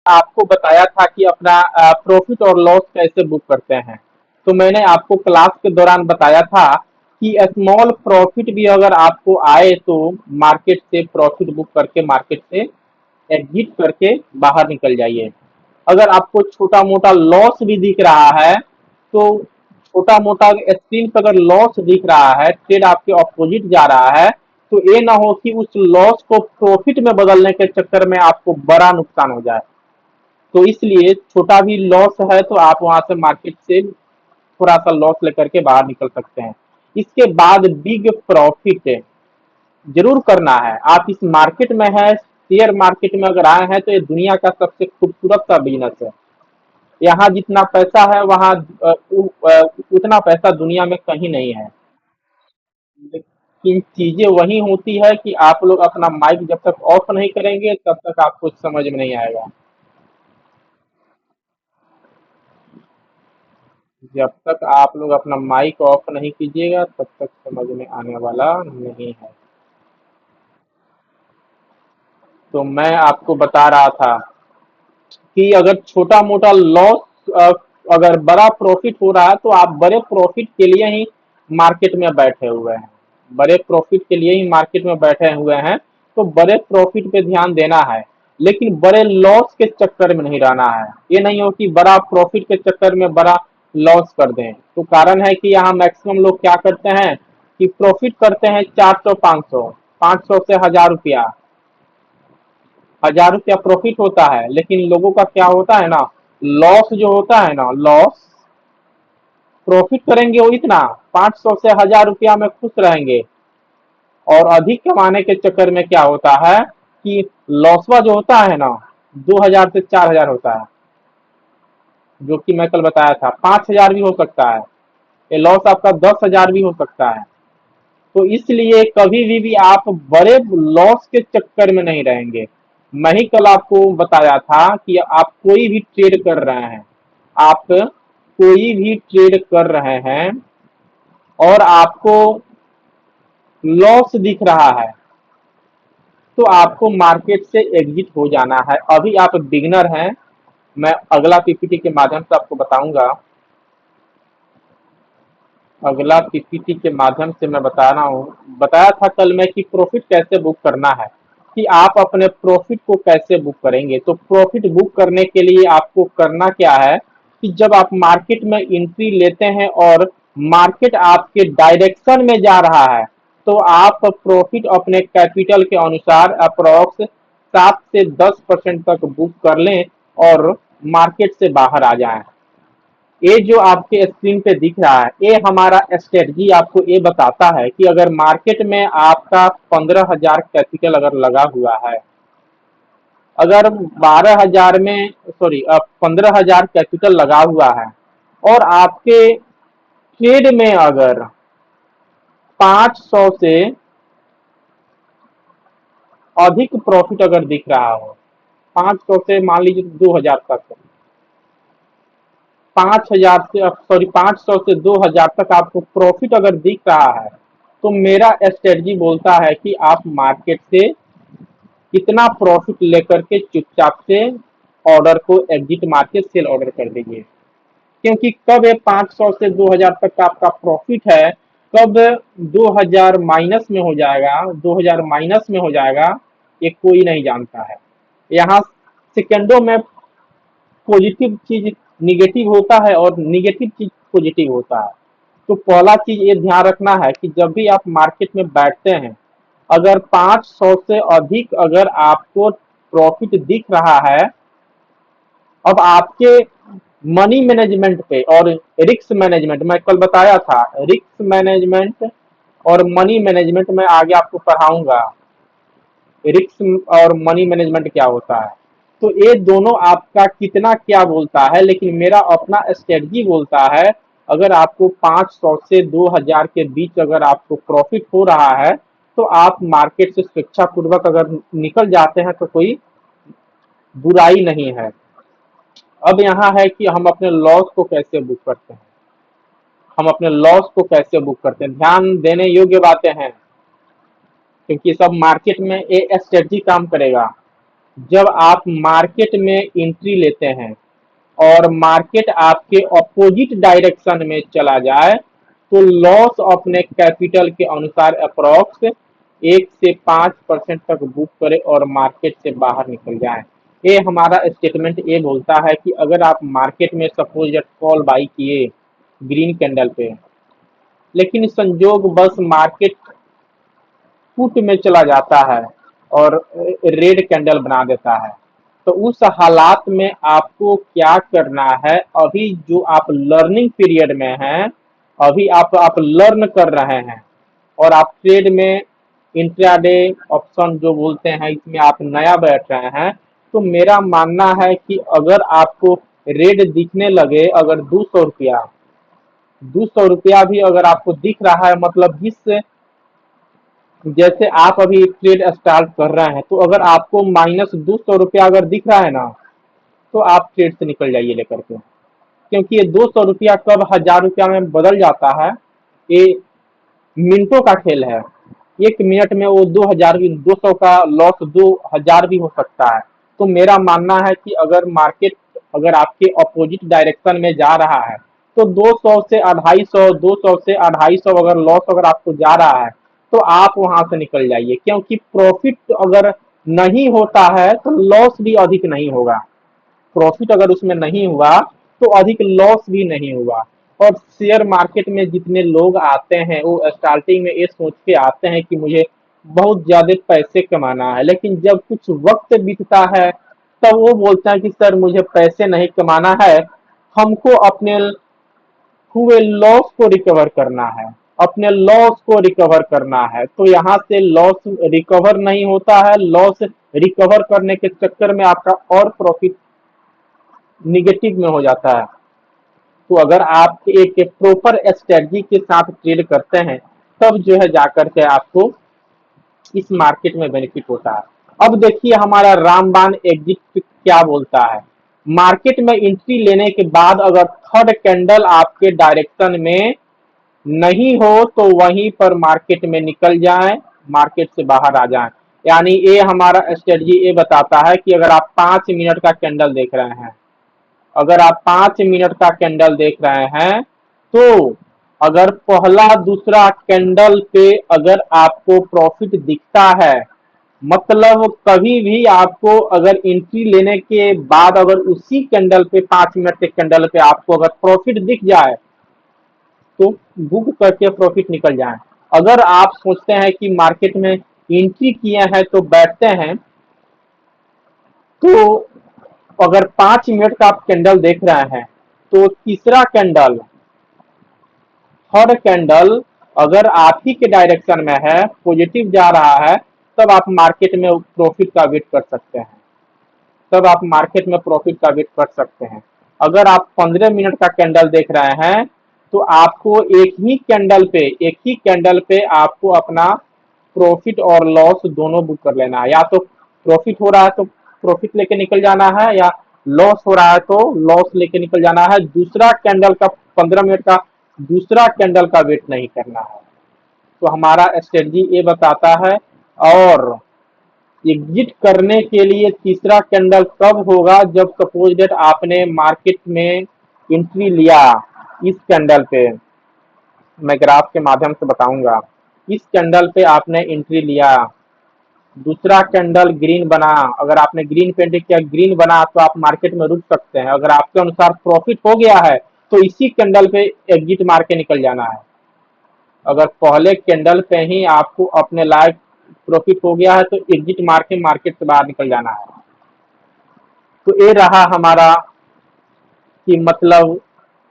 आपको बताया था कि अपना प्रॉफिट और लॉस कैसे बुक करते हैं। तो मैंने आपको क्लास के दौरान बताया था कि स्मॉल प्रॉफिट भी अगर आपको आए तो मार्केट से प्रॉफिट बुक करके मार्केट से एग्जिट करके बाहर निकल जाइए। अगर आपको छोटा मोटा लॉस भी दिख रहा है तो छोटा मोटा स्क्रीन पर अगर लॉस दिख रहा है, ट्रेड आपके ऑपोजिट जा रहा है, तो ये ना हो कि उस लॉस को प्रॉफिट में बदलने के चक्कर में आपको बड़ा नुकसान हो जाए। तो इसलिए छोटा भी लॉस है तो आप वहां से मार्केट से थोड़ा सा लॉस लेकर के बाहर निकल सकते हैं। इसके बाद बिग प्रॉफिट जरूर करना है। आप इस मार्केट में है, शेयर मार्केट में अगर आए हैं तो ये दुनिया का सबसे खूबसूरत सा बिजनेस है। यहाँ जितना पैसा है वहाँ उतना पैसा दुनिया में कहीं नहीं है। लेकिन चीजें वही होती है कि आप लोग अपना माइक जब तक ऑफ नहीं करेंगे तब तक आपको समझ में नहीं आएगा। जब तक आप लोग अपना माइक ऑफ नहीं कीजिएगा तब तक समझ में आने वाला नहीं है। तो मैं आपको बता रहा था कि अगर छोटा मोटा लॉस, अगर बड़ा प्रॉफिट हो रहा है तो आप बड़े प्रॉफिट के लिए ही मार्केट में बैठे हुए हैं। बड़े प्रॉफिट के लिए ही मार्केट में बैठे हुए हैं। तो बड़े प्रॉफिट पे ध्यान देना है, लेकिन बड़े लॉस के चक्कर में नहीं रहना है। ये नहीं हो कि बड़ा प्रॉफिट के चक्कर में बड़ा लॉस कर दें। तो कारण है कि यहाँ मैक्सिमम लोग क्या करते हैं कि प्रॉफिट करते हैं 400 500, 500 से 1000 रुपया, 1000 रुपया प्रॉफिट होता है। लेकिन लोगों का क्या होता है ना, लॉस जो होता है ना, लॉस, प्रॉफिट करेंगे वो इतना 500 से 1000 रुपया में खुश रहेंगे। और अधिक कमाने के चक्कर में क्या होता है कि लॉसवा जो होता है ना 2000 से 4000 होता है। जो कि मैं कल बताया था 5000 भी हो सकता है। ये लॉस आपका 10,000 भी हो सकता है। तो इसलिए कभी भी आप बड़े लॉस के चक्कर में नहीं रहेंगे। मैं ही कल आपको बताया था कि आप कोई भी ट्रेड कर रहे हैं, आप कोई भी ट्रेड कर रहे हैं और आपको लॉस दिख रहा है तो आपको मार्केट से एग्जिट हो जाना है। अभी आप बिगनर हैं, मैं अगला पीपीटी के माध्यम से आपको बताऊंगा। अगला पीपीटी के माध्यम से मैं बता रहा हूँ, बताया था कल मैं कि प्रॉफिट कैसे बुक करना है, कि आप अपने प्रॉफिट को कैसे बुक करेंगे। तो प्रॉफिट बुक करने के लिए आपको करना क्या है कि जब आप मार्केट में एंट्री लेते हैं और मार्केट आपके डायरेक्शन में जा रहा है तो आप प्रॉफिट अपने कैपिटल के अनुसार अप्रोक्स 7 से 10% तक बुक कर लें और मार्केट से बाहर आ जाएं। ये जो आपके स्क्रीन पे दिख रहा है ये हमारा स्ट्रेटजी आपको ये बताता है कि अगर मार्केट में आपका 15,000 कैपिटल अगर लगा हुआ है, अगर 12,000 में, सॉरी, 15,000 कैपिटल लगा हुआ है और आपके ट्रेड में अगर 500 से अधिक प्रॉफिट अगर दिख रहा हो, 500 से मान लीजिए 2,000 तक, 5,000 से, सॉरी, 500 से 2,000 तक आपको प्रॉफिट अगर दिख रहा है तो मेरा स्ट्रेटजी बोलता है कि आप मार्केट से कितना प्रॉफिट लेकर के चुपचाप से ऑर्डर को एग्जिट मार के सेल ऑर्डर कर दीजिए। क्योंकि कब ये 500 से 2,000 तक का आपका प्रॉफिट है, कब 2,000 माइनस में हो जाएगा, 2,000 माइनस में हो जाएगा, ये कोई नहीं जानता है। यहाँ सेकेंडों में पॉजिटिव चीज निगेटिव होता है और निगेटिव चीज पॉजिटिव होता है। तो पहला चीज ये ध्यान रखना है कि जब भी आप मार्केट में बैठते हैं, अगर 500 से अधिक अगर आपको प्रॉफिट दिख रहा है, अब आपके मनी मैनेजमेंट पे और रिस्क मैनेजमेंट, मैं कल बताया था रिस्क मैनेजमेंट और मनी मैनेजमेंट में आगे आपको पढ़ाऊंगा रिस्क और मनी मैनेजमेंट क्या होता है। तो ये दोनों आपका कितना क्या बोलता है, लेकिन मेरा अपना स्ट्रेटजी बोलता है अगर आपको 500 से 2,000 के बीच अगर आपको प्रॉफिट हो रहा है तो आप मार्केट से स्वेच्छापूर्वक अगर निकल जाते हैं तो कोई बुराई नहीं है। अब यहाँ है कि हम अपने लॉस को कैसे बुक करते हैं, हम अपने लॉस को कैसे बुक करते हैं, ध्यान देने योग्य बातें हैं क्योंकि सब मार्केट में ये स्ट्रेटजी काम करेगा। जब आप मार्केट में एंट्री लेते हैं और मार्केट आपके अपोजिट डायरेक्शन में चला जाए तो लॉस अपने कैपिटल के अनुसार अप्रोक्स 1 से 5% तक बुक करे और मार्केट से बाहर निकल जाए। ये हमारा स्टेटमेंट ये बोलता है कि अगर आप मार्केट में सपोज कॉल बाई किए ग्रीन कैंडल पे, लेकिन संजोग बस मार्केट पुट में चला जाता है और रेड कैंडल बना देता है, तो उस हालात में आपको क्या करना है? अभी जो आप लर्निंग पीरियड में हैं, अभी आप लर्न कर रहे हैं और आप ट्रेड में इंट्राडे ऑप्शन जो बोलते हैं इसमें आप नया बैठ रहे हैं, तो मेरा मानना है कि अगर आपको रेड दिखने लगे, अगर 200 रुपया 200 रुपया भी अगर आपको दिख रहा है, मतलब जिस जैसे आप अभी ट्रेड स्टार्ट कर रहे हैं, तो अगर आपको -200 रुपया अगर दिख रहा है ना, तो आप ट्रेड से निकल जाइए लेकर के, क्योंकि ये 200 रुपया कब 1000 रुपया में बदल जाता है, ये मिनटों का खेल है। 1 मिनट में वो 2000 भी, 200 का लॉस 2000 भी हो सकता है। तो मेरा मानना है कि अगर मार्केट अगर आपके अपोजिट डायरेक्शन में जा रहा है, तो 200 से 250, 200 से 250 अगर लॉस अगर आपको जा रहा है, तो आप वहां से निकल जाइए, क्योंकि प्रॉफिट अगर नहीं होता है तो लॉस भी अधिक नहीं होगा। प्रॉफिट अगर उसमें नहीं हुआ तो अधिक लॉस भी नहीं हुआ। और शेयर मार्केट में जितने लोग आते हैं वो स्टार्टिंग में ये सोच के आते हैं कि मुझे बहुत ज्यादा पैसे कमाना है, लेकिन जब कुछ वक्त बीतता है तब वो बोलते हैं कि सर मुझे पैसे नहीं कमाना है, हमको अपने हुए लॉस को रिकवर करना है, अपने लॉस को रिकवर करना है। तो यहाँ से लॉस रिकवर नहीं होता है, लॉस रिकवर करने के चक्कर में आपका और प्रॉफिट निगेटिव में हो जाता है। तो अगर आप एक प्रॉपर स्ट्रेटजी के साथ ट्रेड करते हैं, तब जो है जाकर के आपको इस मार्केट में बेनिफिट होता है। अब देखिए हमारा रामबाण एग्जिट क्या बोलता है। मार्केट में एंट्री लेने के बाद अगर थर्ड कैंडल आपके डायरेक्शन में नहीं हो तो वहीं पर मार्केट में निकल जाएं, मार्केट से बाहर आ जाएं। यानी ये हमारा स्ट्रेटजी ये बताता है कि अगर आप 5 मिनट का कैंडल देख रहे हैं, अगर आप 5 मिनट का कैंडल देख रहे हैं, तो अगर पहला दूसरा कैंडल पे अगर आपको प्रॉफिट दिखता है, मतलब कभी भी आपको अगर एंट्री लेने के बाद अगर उसी कैंडल पे 5 मिनट के कैंडल पे आपको अगर प्रॉफिट दिख जाए, तो बुक करके प्रॉफिट निकल जाए। अगर आप सोचते हैं कि मार्केट में एंट्री किए हैं तो बैठते हैं, तो अगर 5 मिनट का आप कैंडल देख रहे हैं, तो तीसरा कैंडल, थर्ड कैंडल अगर आप ही के डायरेक्शन में है, पॉजिटिव जा रहा है, तब आप मार्केट में प्रॉफिट का वेट कर सकते हैं, तब आप मार्केट में प्रॉफिट का वेट कर सकते हैं। अगर आप 15 मिनट का कैंडल देख रहे हैं, तो आपको एक ही कैंडल पे आपको अपना प्रॉफिट और लॉस दोनों बुक कर लेना है। या तो प्रॉफिट हो रहा है तो प्रॉफिट लेके निकल जाना है, या लॉस हो रहा है तो लॉस लेके निकल जाना है। दूसरा कैंडल का 15 मिनट का दूसरा कैंडल का वेट नहीं करना है। तो हमारा स्ट्रेटजी ये बताता है। और एग्जिट करने के लिए तीसरा कैंडल कब होगा? जब सपोज डेट आपने मार्केट में एंट्री लिया, इस कैंडल पे मैं ग्राफ के माध्यम से बताऊंगा, इस कैंडल पे आपने एंट्री लिया, दूसरा कैंडल ग्रीन बना, अगर आपने ग्रीन पे एंट्री किया, ग्रीन बना, तो आप मार्केट में रुक सकते हैं। अगर आपके अनुसार प्रॉफिट हो गया है तो इसी कैंडल पे एग्जिट मार के निकल जाना है। अगर पहले कैंडल पे ही आपको अपने लाइफ प्रॉफिट हो गया है तो एग्जिट मार के मार्केट से बाहर निकल जाना है। तो ये रहा हमारा कि मतलब